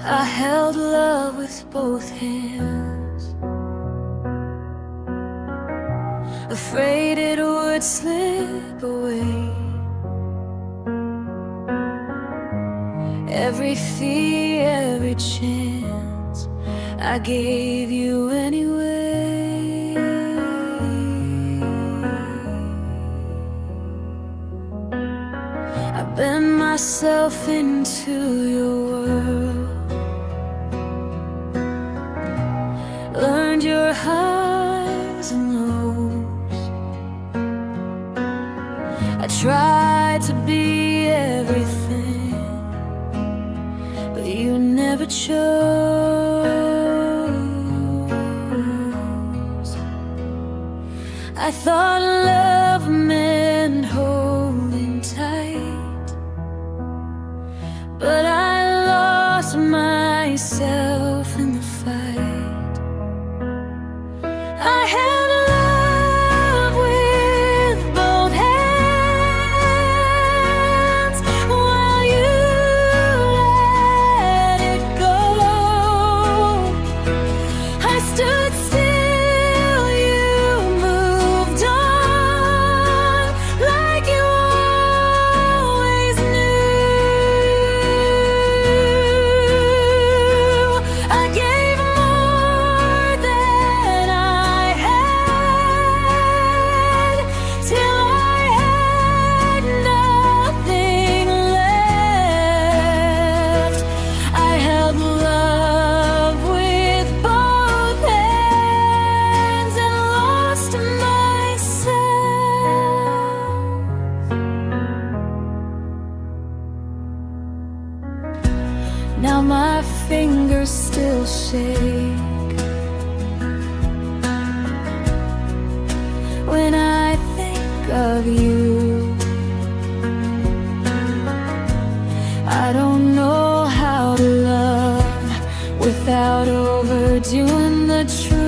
I held love with both hands, afraid it would slip away. Every fear, every chance I gave you anyway. I bent myself into your world, learned your highs and lows. I tried to be everything, but you never chose. I thought love meant holding tight, but I lost myself in the fight. I held love with both hands while you let it go. I stood still, you moved on like you always knew. I gave more than I had till I had nothing left. I held love with both hands and lost myself. Now my fingers still shake when I think of you. I don't know how to love without overdoing the truth.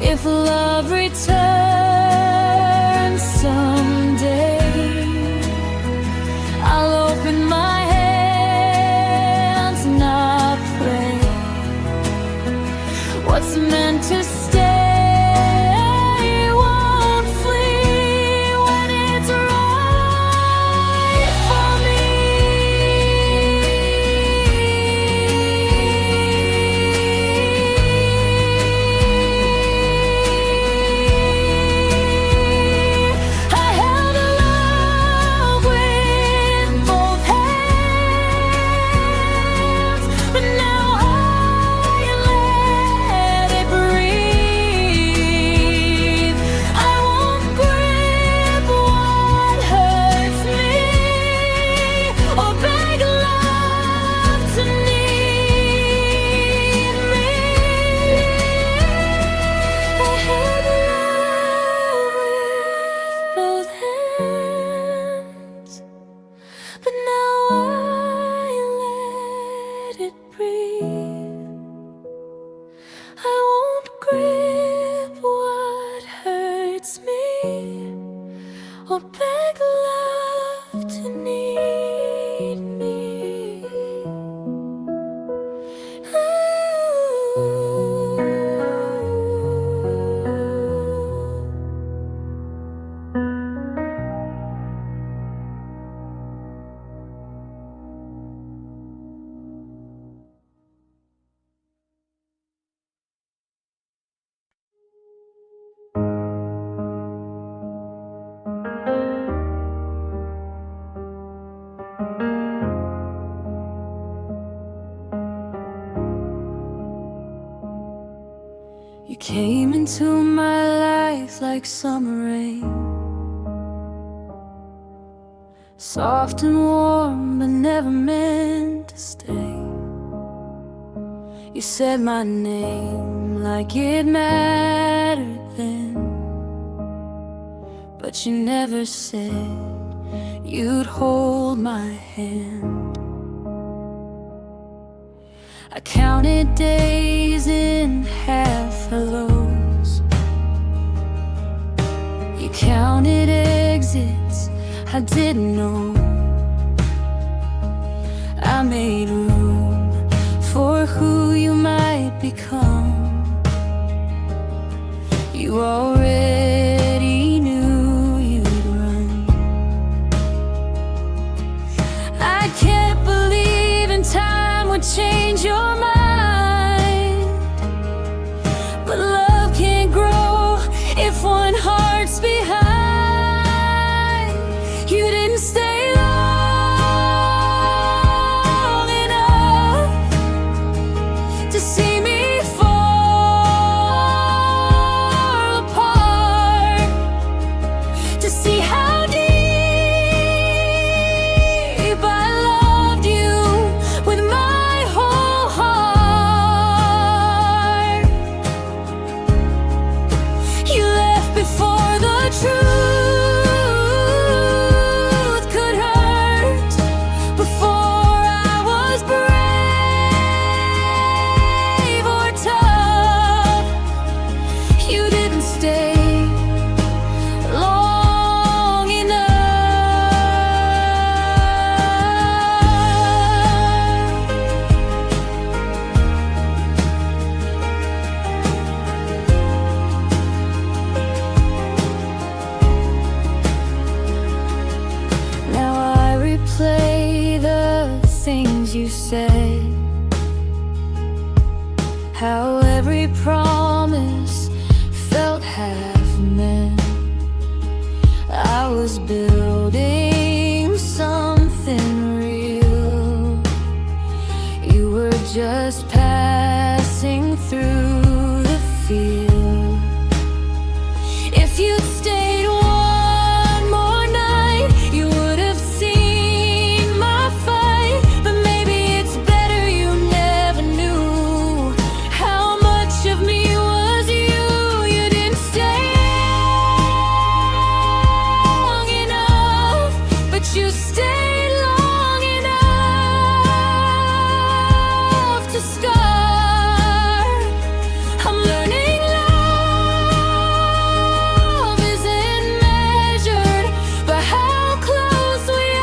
If love returns someday, I'll open my hands and I pray what's meant to stay won't flee when it's right for me. I held love with both hands, but now I let it breathe. I won't grip what hurts me or beg love to need me. I held love with both hands, but now I let it breathe. I won't grip what hurts me or beg love to need me. You came into my life like summer rain, soft and warm, but never meant to stay. You said my name like it mattered then, but you never said you'd hold my hand. I counted days in half hellos. You counted exits I didn't know. I made room for who you might become. You already knew you'd run. I can't believe in time would change your mind, but love can't grow if one heart's behind. You didn't stay long enough to see me fall apart, to see how deep I loved you with my whole heart. You left before the truth could hurt, before I was brave or tough. You didn't stay long enough. Now I replay the things you said, how every promise felt half meant. I was building something real. You were just passing through the field. If you'd stayed one more night, you would have seen my fight. But maybe it's better you never knew how much of me was you. You didn't stay long enough, but you stayed long enough to scar. I'm learning love isn't measured by how close we are.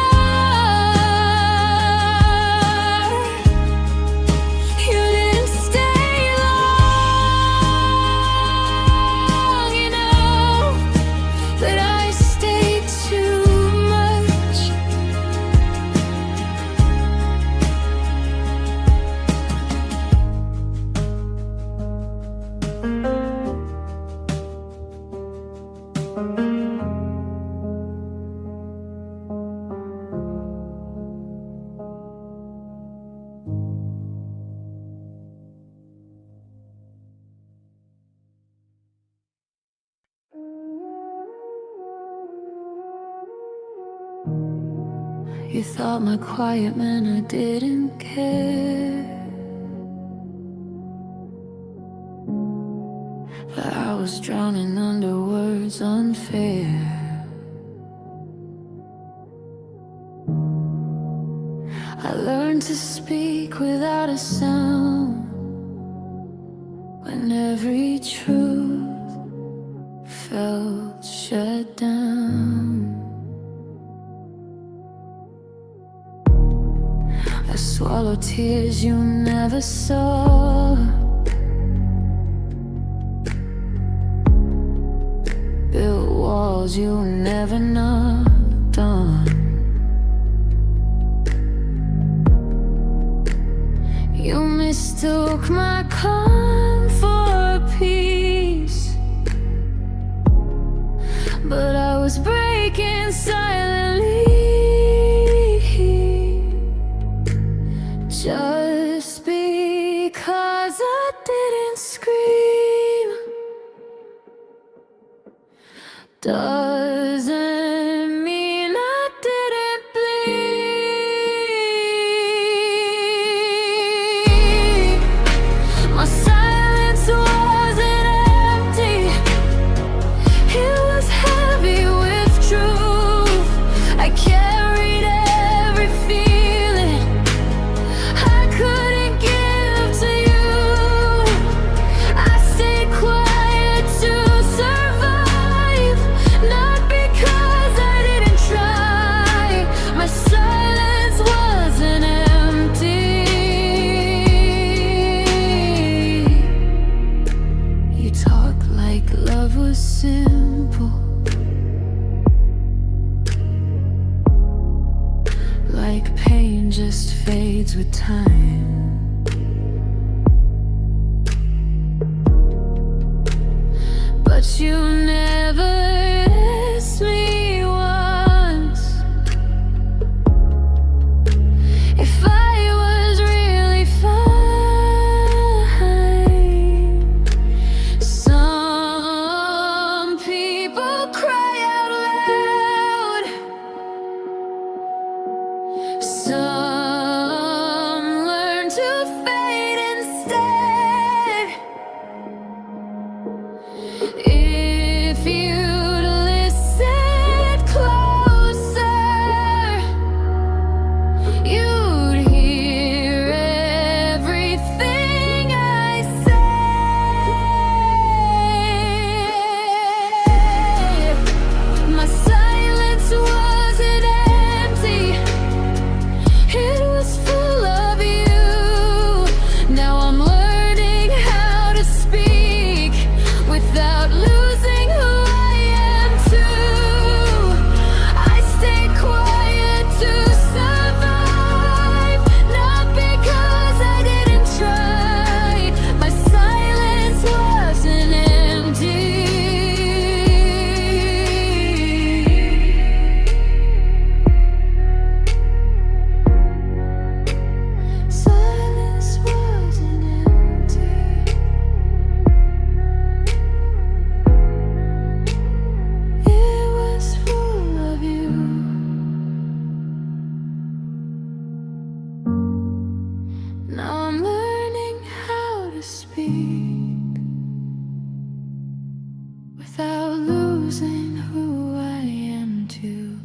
You didn't stay long enough, but I stayed too much. You thought my quiet meant I didn't care, but I was drowning under words unfair. I learned to speak without a sound, when every truth felt shut down. I swallowed tears you never saw, built walls you never knocked on. You mistook my calm for peace, but I was breaking silently. Just because I didn't scream doesn't mean I didn't bleed. My like pain just fades with time. But you never asked me once if I was really fine. Some people cry out loud, some learn to fade instead. If you'd listen closer, you'd hear everything I say. My silence wasn't empty, it was full of you. Now I'm learning how to speak without losing who I am too. I stay quiet to survive, not because I didn't try. My silence wasn't empty. Silence wasn't empty. It was full of you. Now I'm learning how to speak without losing who I am too.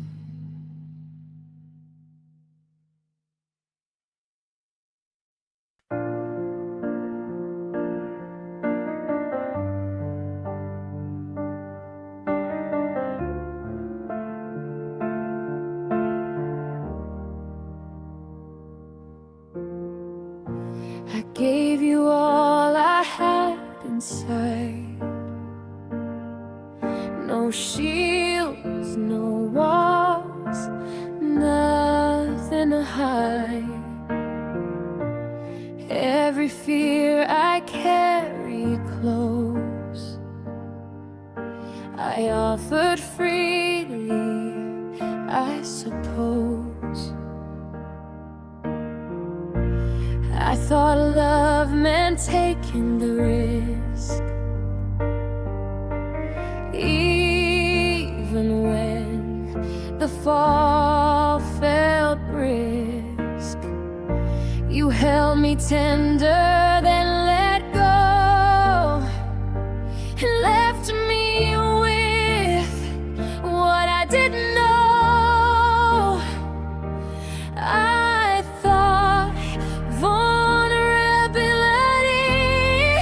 I gave you all I had inside. No shields, no walls, nothing to hide. Every fear I carried close, I offered freely, I suppose. I thought love meant taking the risk, even when the fall felt brisk. You held me tender, then let go, and left me with what I didn't know. I thought vulnerability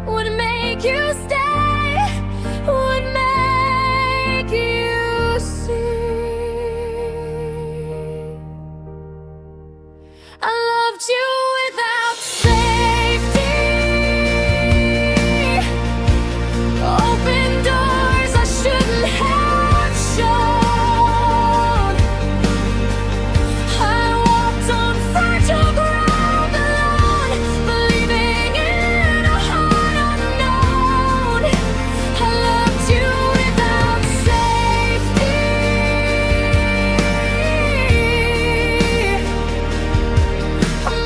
would make you stay, would make you see. I loved you without safety, open doors I shouldn't have shown. I walked on fragile ground alone, believing in a heart unknown. I loved you without safety.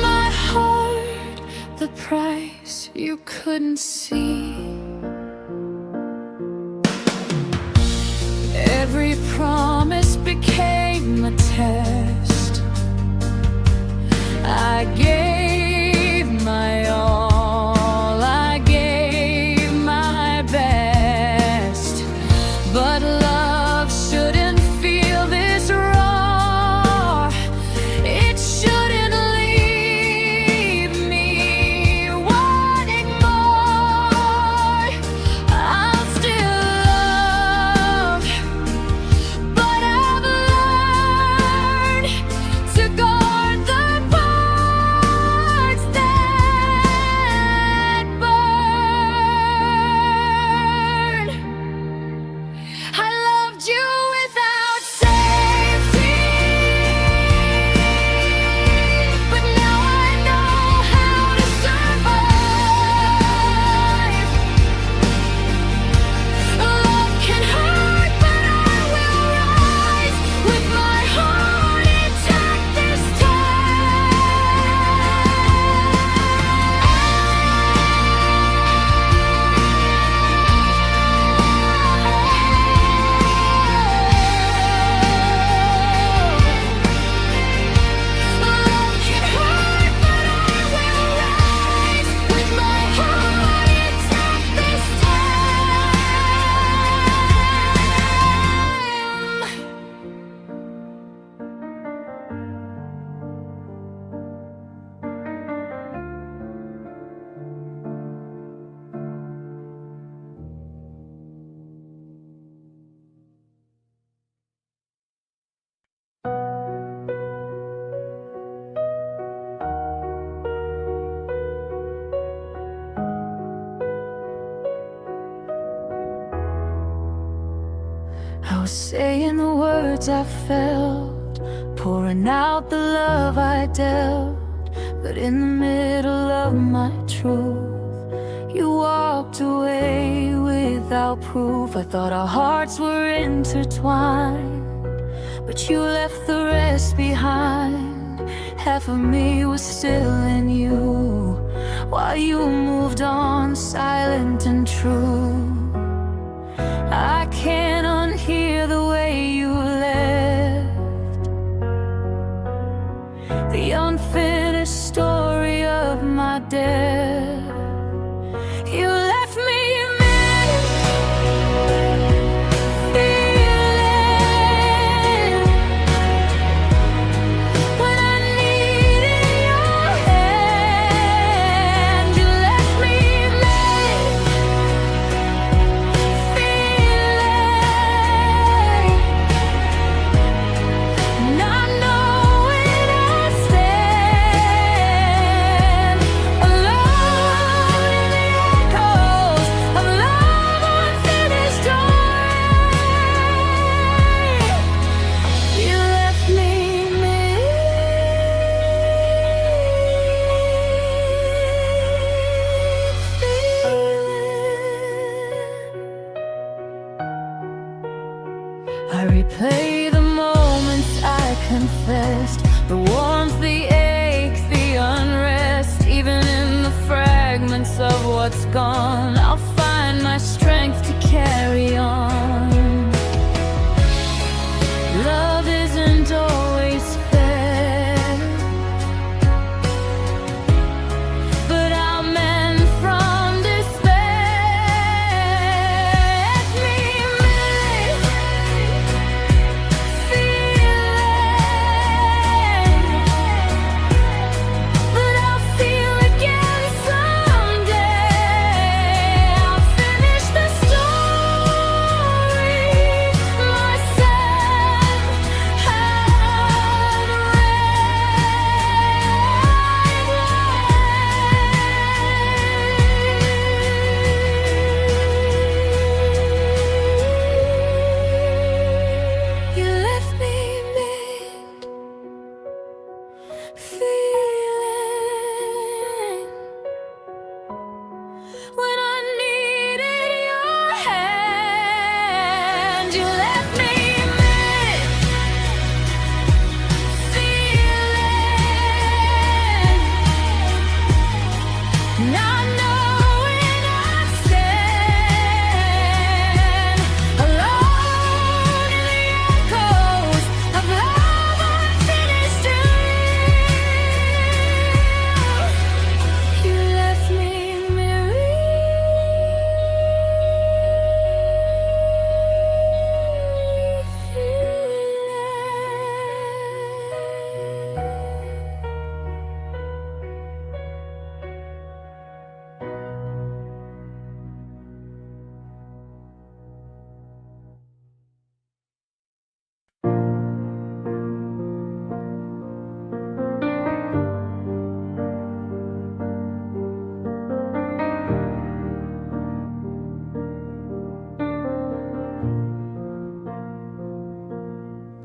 My heart, the price you couldn't see. Every promise became a test. I gave my all, I gave my best. But love shouldn't feel this raw. It shouldn't leave me wanting more. saying the words I felt, pouring out the love I dealt. But in the middle of my truth, you walked away without proof. I thought our hearts were intertwined, but you left the rest behind. Half of me was still in you, while you moved on silent and true. I can't unhear the way you left, the unfinished story of my death. You left me I replay the moments I confessed, the warmth, the ache, the unrest. Even in the fragments of what's gone, I'll find my strength to carry on. Love isn't always fair, but I'll mend from despair. Let me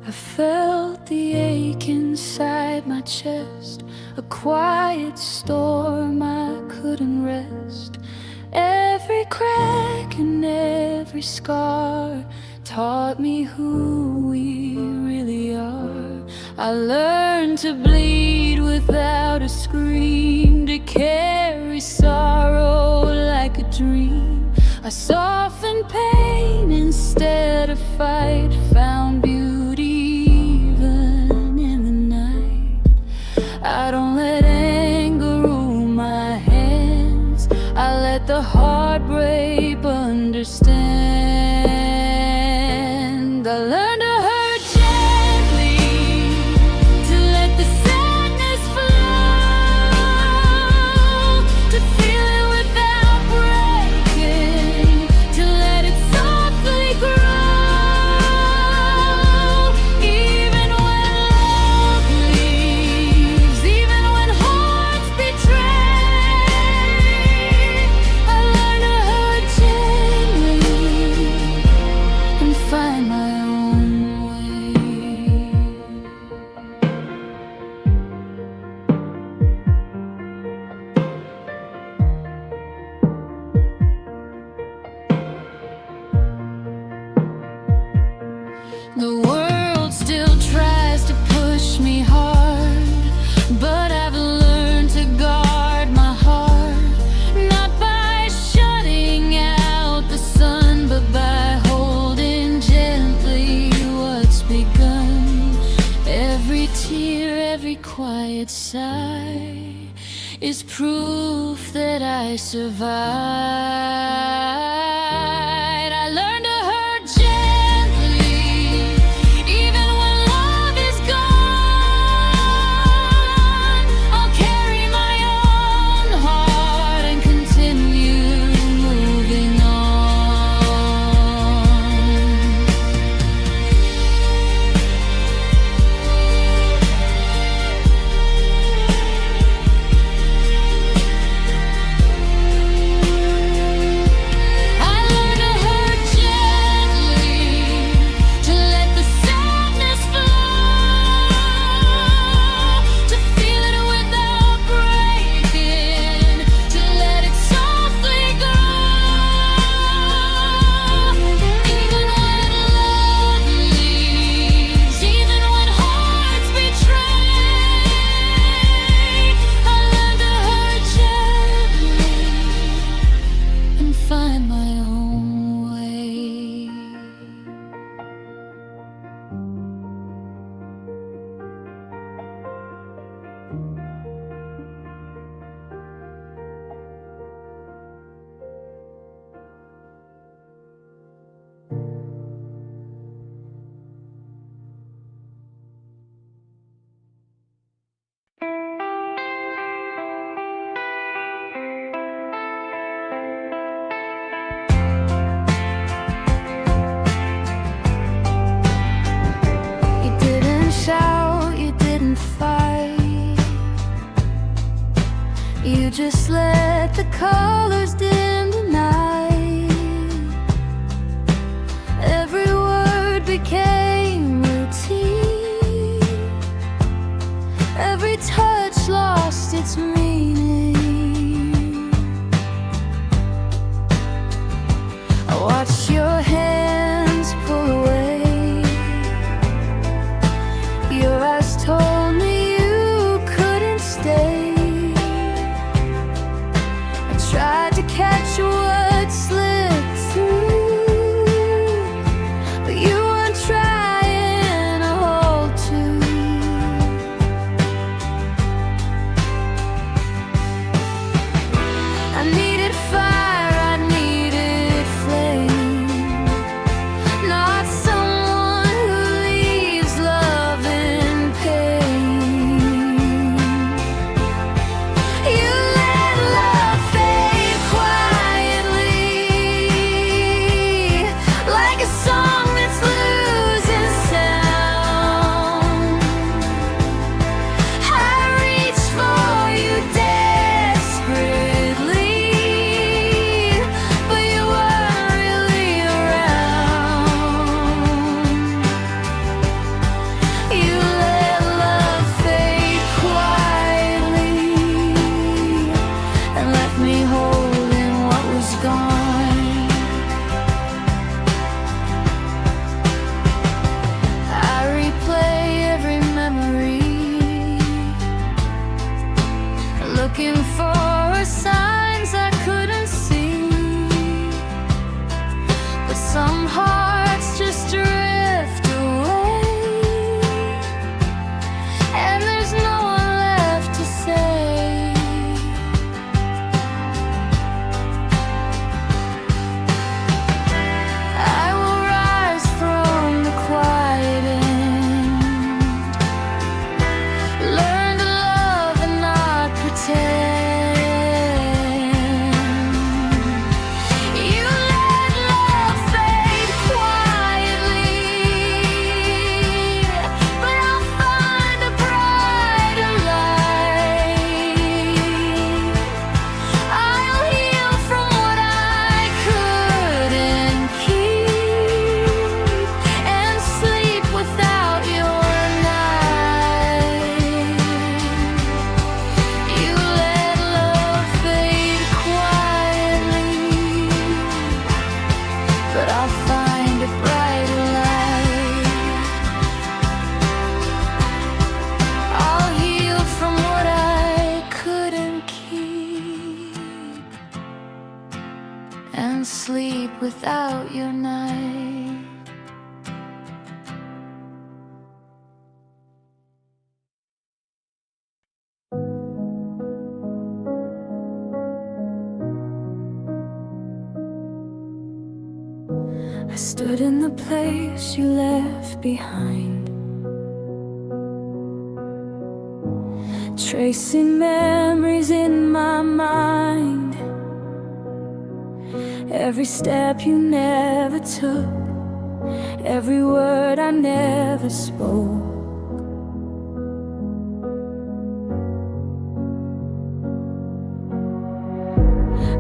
I felt the ache inside my chest, a quiet storm I couldn't rest. Every crack and every scar taught me who we really are. I learned to bleed without a scream, to carry sorrow like a dream. I softened pain instead of fight, found beauty even in the night. I don't let anger rule my hands, I let the heartbreak understand. I learned to hurt gently, to let the sadness flow, to feel it without breaking, to let it softly grow. Even when love leaves, even when hearts betray, I learned to hurt gently, tear, every quiet sigh is proof that I survived. I learned to hurt gently, even when love is gone. I'll carry my own heart and continue moving on. Find my own way. You just let the colors dim the night. Every word became routine. Every touch lost its meaning. I watched your hands pull away. Your eyes told me you couldn't stay. Tried to catch what slipped through, but you weren't trying to hold to. I needed fire, I needed flame, not someone who leaves love in pain. You let love fade quietly, like a song that's losing sound. I reached for you desperately, but you weren't really around. You let love fade quietly and left me holding what was gone. I replay every memory, looking for signs I couldn't see, but some hearts just drift away, and there's no one left to say. I will rise from the quiet end, learn to love and not pretend. You let love fade quietly, but I'll find a brighter light. I'll heal from what I couldn't keep and sleep without your night. You let love fade quietly, but I'll find a brighter light. I'll heal from what I couldn't keep and sleep without your night. I stood in the place you left behind, tracing memories in my mind. Every step you never took, every word I never spoke.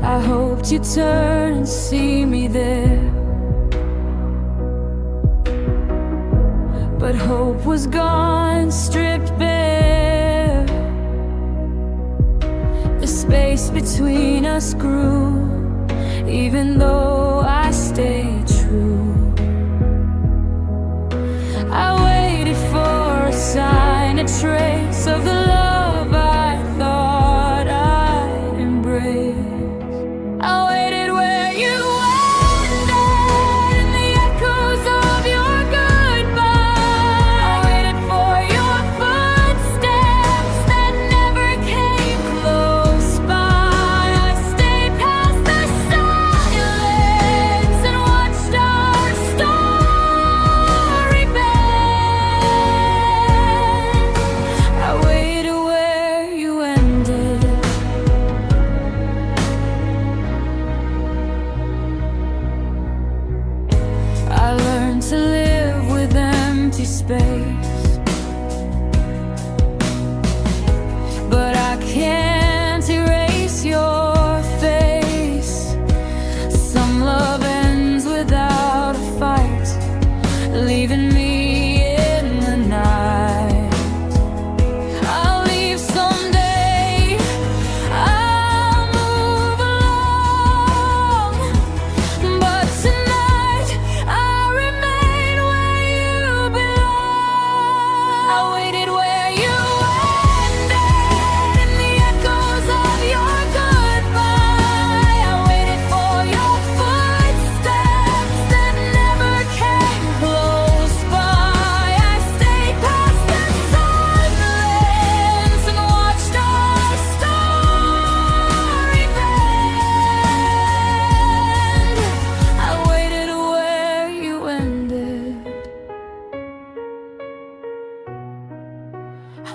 I hoped you'd turn and see me there, but hope was gone, stripped bare. The space between us grew, even though I stayed true. I waited for a sign, a trace of the love I thought I'd embrace. I waited where you ended, in the echoes of your goodbye. I waited for your footsteps that never came close by. I stayed past the silence and watched our story bend. I waited where you ended. I learned to live with empty space, but I can't erase your face. Some love ends without a fight, leaving me in the night. I'll leave someday, I'll move along, but tonight I remain where you belong. I waited where you ended, in the echoes of your goodbye. I waited for your footsteps that never came close by. I stayed past the silence and watched our story bend. I waited where you ended.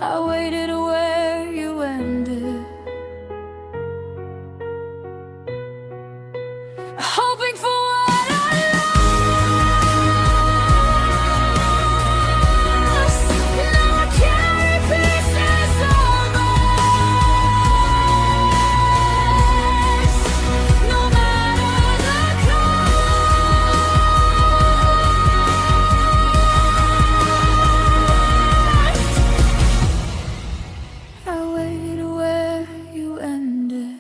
I waited where you ended, hoping for what I lost. Now I carry pieces of us, no matter the cost. I waited where you ended.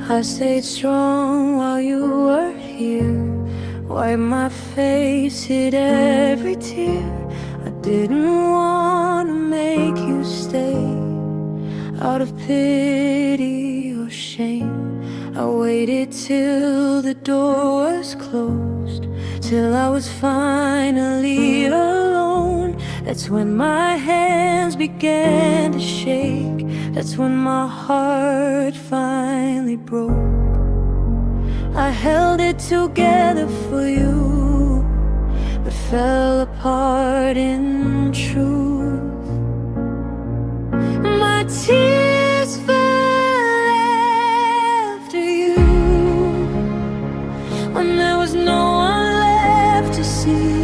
I stayed strong while you were here, wiped my face, hid every tear. I didn't want to make you stay, out of pity or shame. I waited till the door was closed, till I was finally alone. That's when my hands began to shake, that's when my heart finally broke. I held it together for you, but fell apart in truth. My tears fell after you, when there was no one left to see.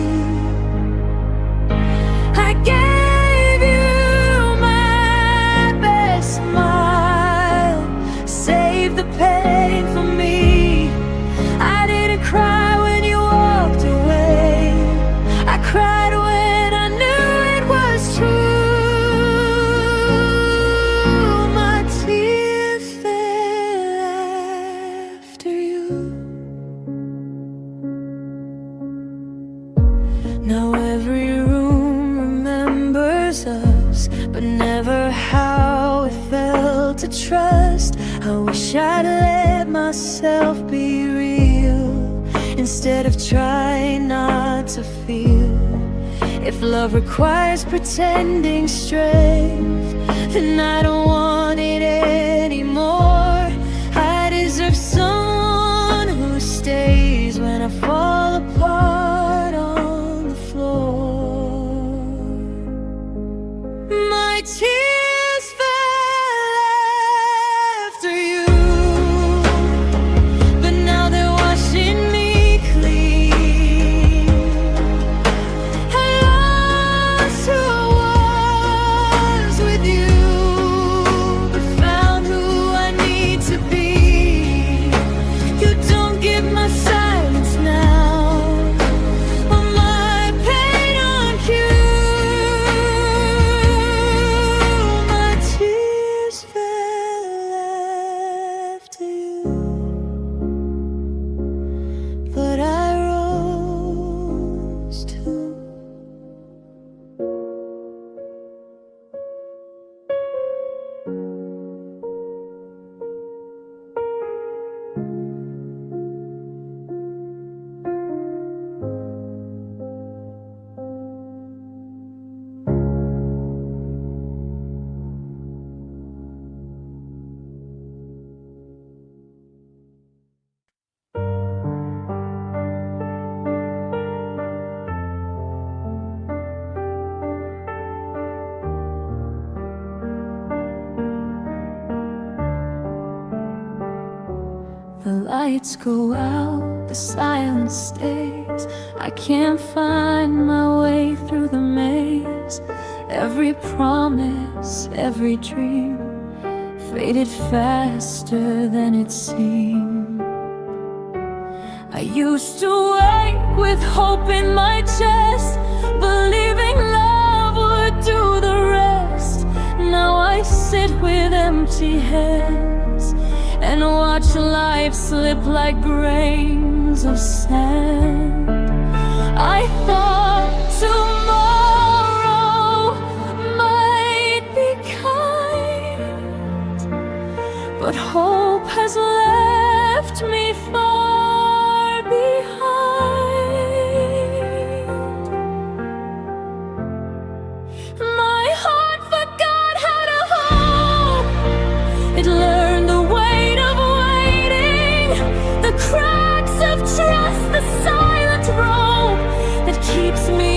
I gave you my best smile, saved the pain for me. I didn't cry when you walked away, I cried when I knew it was true. My tears fell after you. Now every room remembers us, but never how it felt to trust. I wish I'd let myself be real instead of trying not to feel. If love requires pretending strength, then I don't want it anymore. I deserve someone who stays when I fall apart on the floor. My tears fell after you, but now they're washing me clean. I lost who I was with you, but found who I need to be. You don't get my silence now, or my pain on cue. My tears fell after you, but I rose too. The lights go out, the silence stays. I can't find my way through the maze. Every promise, every dream faded faster than it seemed. I used to wake with hope in my chest, believing love would do the rest. Now I sit with empty hands and watch life slip like grains of sand. I thought tomorrow might be kind, but hope has left me far behind. My heart forgot how to hope. It learned the weight of waiting, the cracks of trust, the silent rope that keeps me